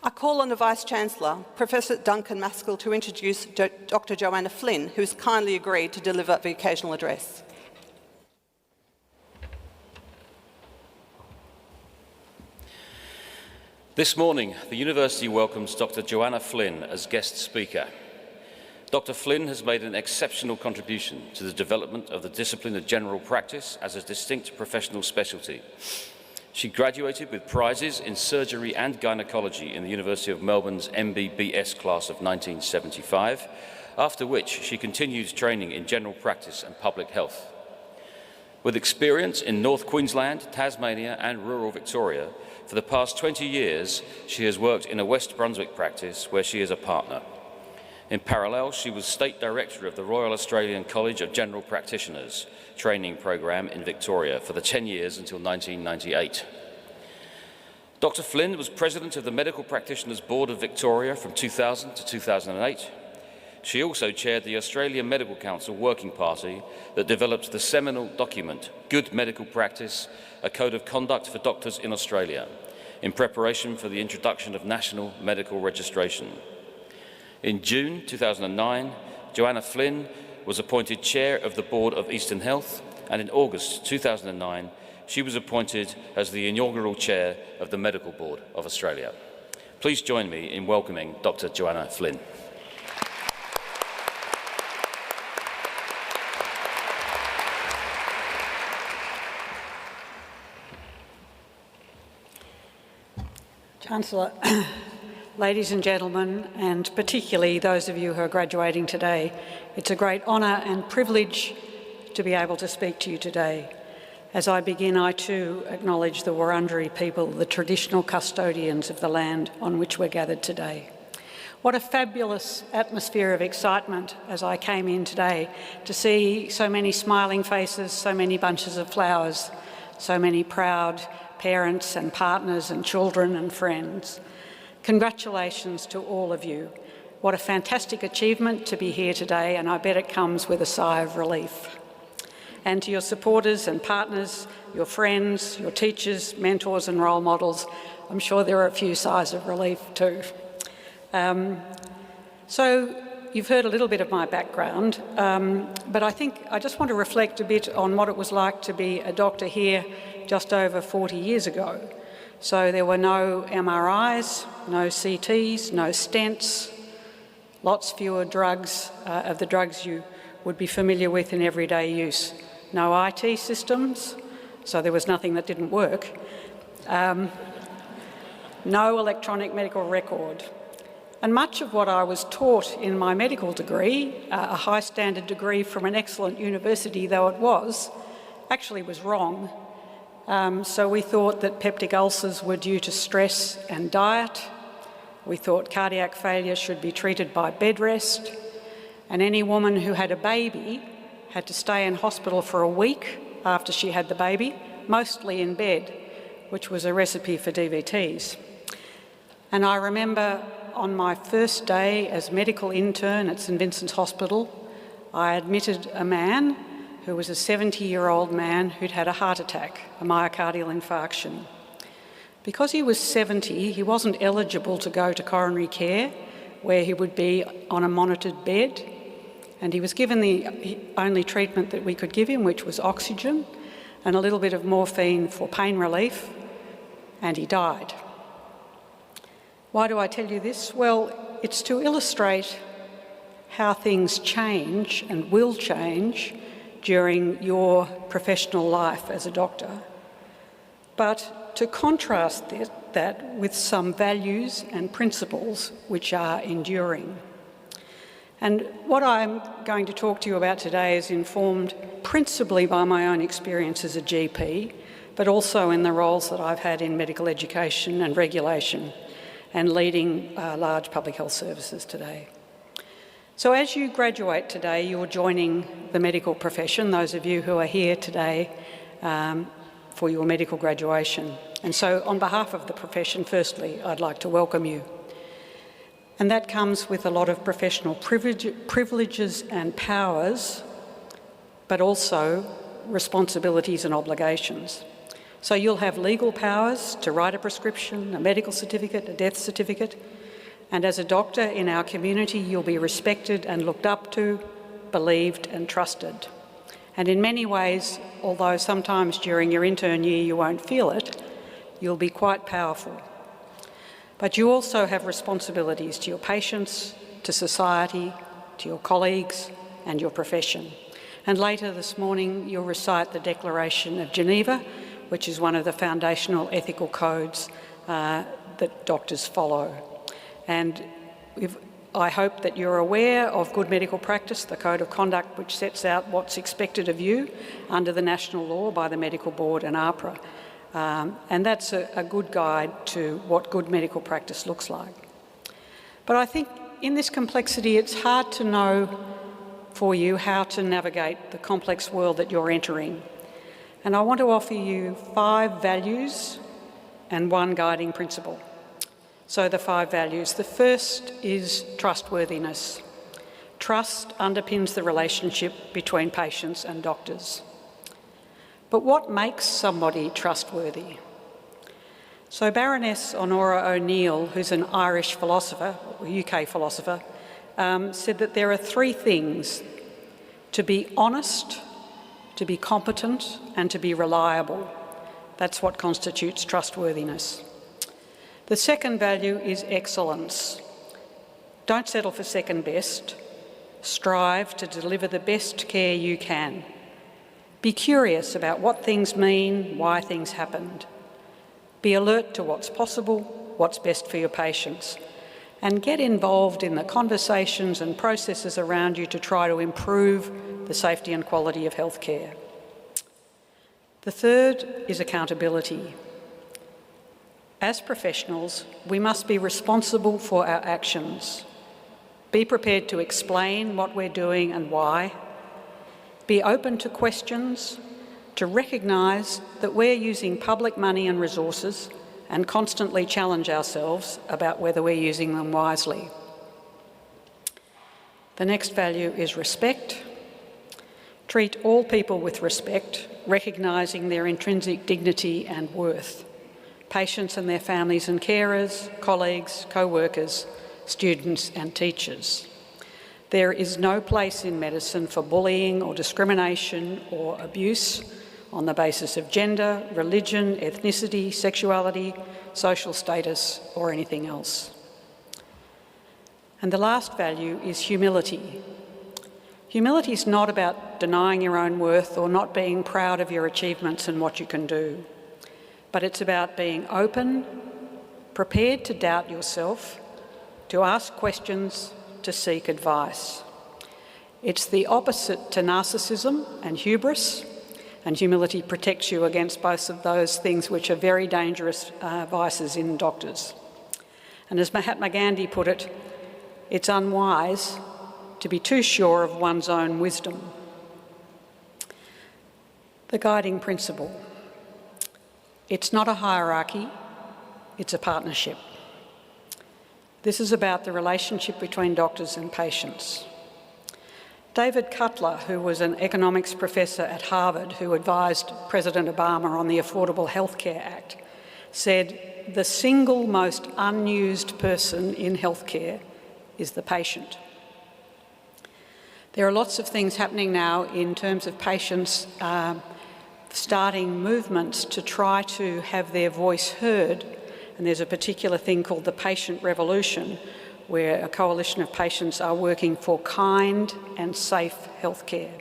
I call on the Vice-Chancellor, Professor Duncan Maskell, to introduce Dr. Joanna Flynn, who has kindly agreed to deliver the occasional address. This morning, the University welcomes Dr. Joanna Flynn as guest speaker. Dr. Flynn has made an exceptional contribution to the development of the discipline of general practice as a distinct professional specialty. She graduated with prizes in surgery and gynecology in the University of Melbourne's MBBS class of 1975, after which she continued training in general practice and public health. With experience in North Queensland, Tasmania and rural Victoria, for the past 20 years she has worked in a West Brunswick practice where she is a partner. In parallel, she was State Director of the Royal Australian College of General Practitioners training program in Victoria for the 10 years until 1998. Dr. Flynn was President of the Medical Practitioners Board of Victoria from 2000 to 2008. She also chaired the Australian Medical Council Working Party that developed the seminal document, Good Medical Practice, a Code of Conduct for Doctors in Australia, in preparation for the introduction of national medical registration. In June 2009, Joanna Flynn was appointed Chair of the Board of Eastern Health, and in August 2009, she was appointed as the inaugural Chair of the Medical Board of Australia. Please join me in welcoming Dr. Joanna Flynn. Chancellor, ladies and gentlemen, and particularly those of you who are graduating today, it's a great honour and privilege to be able to speak to you today. As I begin, I too acknowledge the Wurundjeri people, the traditional custodians of the land on which we're gathered today. What a fabulous atmosphere of excitement as I came in today to see so many smiling faces, so many bunches of flowers, so many proud parents and partners and children and friends. Congratulations to all of you. What a fantastic achievement to be here today, and I bet it comes with a sigh of relief. And to your supporters and partners, your friends, your teachers, mentors and role models, I'm sure there are a few sighs of relief too. So you've heard a little bit of my background, but I think I just want to reflect a bit on what it was like to be a doctor here just over 40 years ago. So there were no MRIs, no CTs, no stents, lots fewer drugs of the drugs you would be familiar with in everyday use. No IT systems, so there was nothing that didn't work. No electronic medical record. And much of what I was taught in my medical degree, a high standard degree from an excellent university though it was, actually was wrong. So we thought that peptic ulcers were due to stress and diet. We thought cardiac failure should be treated by bed rest. And any woman who had a baby had to stay in hospital for a week after she had the baby, mostly in bed, which was a recipe for DVTs. And I remember on my first day as medical intern at St Vincent's Hospital, I admitted a man who was a 70-year-old man who'd had a heart attack, a myocardial infarction. Because he was 70, he wasn't eligible to go to coronary care, where he would be on a monitored bed, and he was given the only treatment that we could give him, which was oxygen and a little bit of morphine for pain relief, and he died. Why do I tell you this? Well, it's to illustrate how things change and will change during your professional life as a doctor, but to contrast that with some values and principles which are enduring. And what I'm going to talk to you about today is informed principally by my own experience as a GP, but also in the roles that I've had in medical education and regulation and leading large public health services today. So as you graduate today, you're joining the medical profession, those of you who are here today for your medical graduation. And so on behalf of the profession, firstly, I'd like to welcome you. And that comes with a lot of professional privileges and powers, but also responsibilities and obligations. So you'll have legal powers to write a prescription, a medical certificate, a death certificate, and as a doctor in our community, you'll be respected and looked up to, believed and trusted. And in many ways, although sometimes during your intern year you won't feel it, you'll be quite powerful. But you also have responsibilities to your patients, to society, to your colleagues and your profession. And later this morning, you'll recite the Declaration of Geneva, which is one of the foundational ethical codes that doctors follow. And I hope that you're aware of good medical practice, the Code of Conduct, which sets out what's expected of you under the national law by the Medical Board and AHPRA. And that's a good guide to what good medical practice looks like. But I think in this complexity, it's hard to know for you how to navigate the complex world that you're entering. And I want to offer you 5 values and 1 guiding principle. So the 5 values. The first is trustworthiness. Trust underpins the relationship between patients and doctors. But what makes somebody trustworthy? So Baroness Honora O'Neill, who's an Irish philosopher, or UK philosopher, said that there are 3 things: to be honest, to be competent and to be reliable. That's what constitutes trustworthiness. The second value is excellence. Don't settle for second best. Strive to deliver the best care you can. Be curious about what things mean, why things happened. Be alert to what's possible, what's best for your patients, and get involved in the conversations and processes around you to try to improve the safety and quality of healthcare. The third is accountability. As professionals, we must be responsible for our actions. Be prepared to explain what we're doing and why. Be open to questions, to recognise that we're using public money and resources, and constantly challenge ourselves about whether we're using them wisely. The next value is respect. Treat all people with respect, recognising their intrinsic dignity and worth. Patients and their families and carers, colleagues, co-workers, students and teachers. There is no place in medicine for bullying or discrimination or abuse on the basis of gender, religion, ethnicity, sexuality, social status or anything else. And the last value is humility. Humility is not about denying your own worth or not being proud of your achievements and what you can do, but it's about being open, prepared to doubt yourself, to ask questions, to seek advice. It's the opposite to narcissism and hubris, and humility protects you against both of those things which are very dangerous vices in doctors. And as Mahatma Gandhi put it, it's unwise to be too sure of one's own wisdom. The guiding principle. It's not a hierarchy, it's a partnership. This is about the relationship between doctors and patients. David Cutler, who was an economics professor at Harvard who advised President Obama on the Affordable Health Care Act, said the single most unused person in healthcare is the patient. There are lots of things happening now in terms of patients starting movements to try to have their voice heard, and there's a particular thing called the Patient Revolution, where a coalition of patients are working for kind and safe healthcare.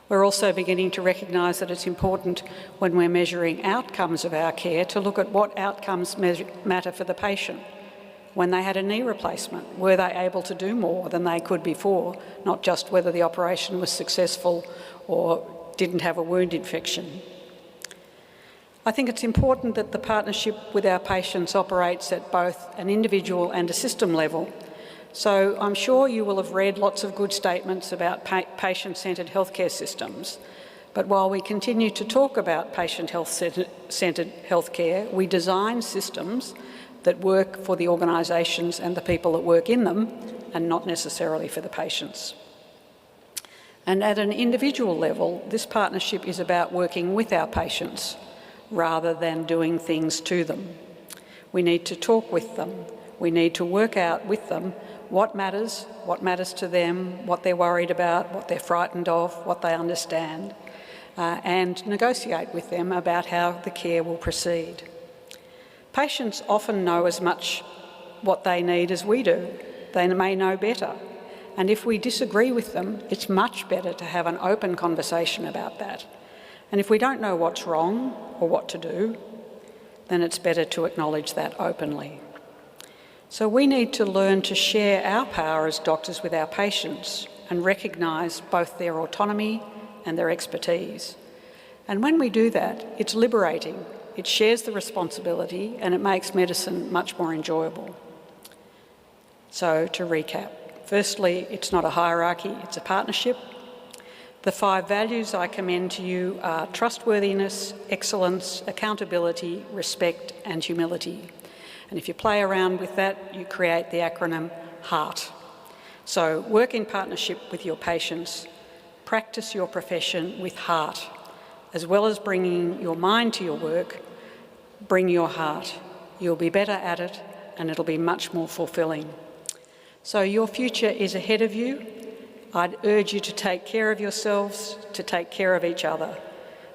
We're also beginning to recognise that it's important when we're measuring outcomes of our care to look at what outcomes matter for the patient. When they had a knee replacement, were they able to do more than they could before, not just whether the operation was successful or didn't have a wound infection. I think it's important that the partnership with our patients operates at both an individual and a system level. So I'm sure you will have read lots of good statements about patient-centred healthcare systems. But while we continue to talk about patient-centred healthcare, we design systems that work for the organisations and the people that work in them, and not necessarily for the patients. And at an individual level, this partnership is about working with our patients, rather than doing things to them. We need to talk with them. We need to work out with them what matters to them, what they're worried about, what they're frightened of, what they understand, and negotiate with them about how the care will proceed. Patients often know as much what they need as we do. They may know better. And if we disagree with them, it's much better to have an open conversation about that. And if we don't know what's wrong or what to do, then it's better to acknowledge that openly. So we need to learn to share our power as doctors with our patients and recognise both their autonomy and their expertise. And when we do that, it's liberating. It shares the responsibility and it makes medicine much more enjoyable. So to recap, firstly, it's not a hierarchy, it's a partnership. The 5 values I commend to you are trustworthiness, excellence, accountability, respect and humility. And if you play around with that, you create the acronym HEART. So work in partnership with your patients, practice your profession with heart. As well as bringing your mind to your work, bring your heart. You'll be better at it and it'll be much more fulfilling. So your future is ahead of you. I'd urge you to take care of yourselves, to take care of each other,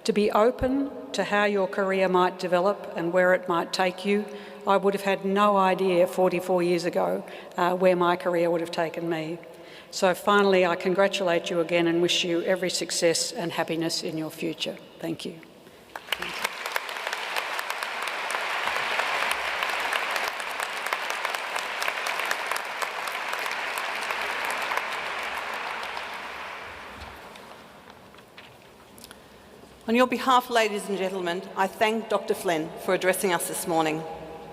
to be open to how your career might develop and where it might take you. I would have had no idea 44 years ago where my career would have taken me. So finally, I congratulate you again and wish you every success and happiness in your future. Thank you. On your behalf, ladies and gentlemen, I thank Dr. Flynn for addressing us this morning.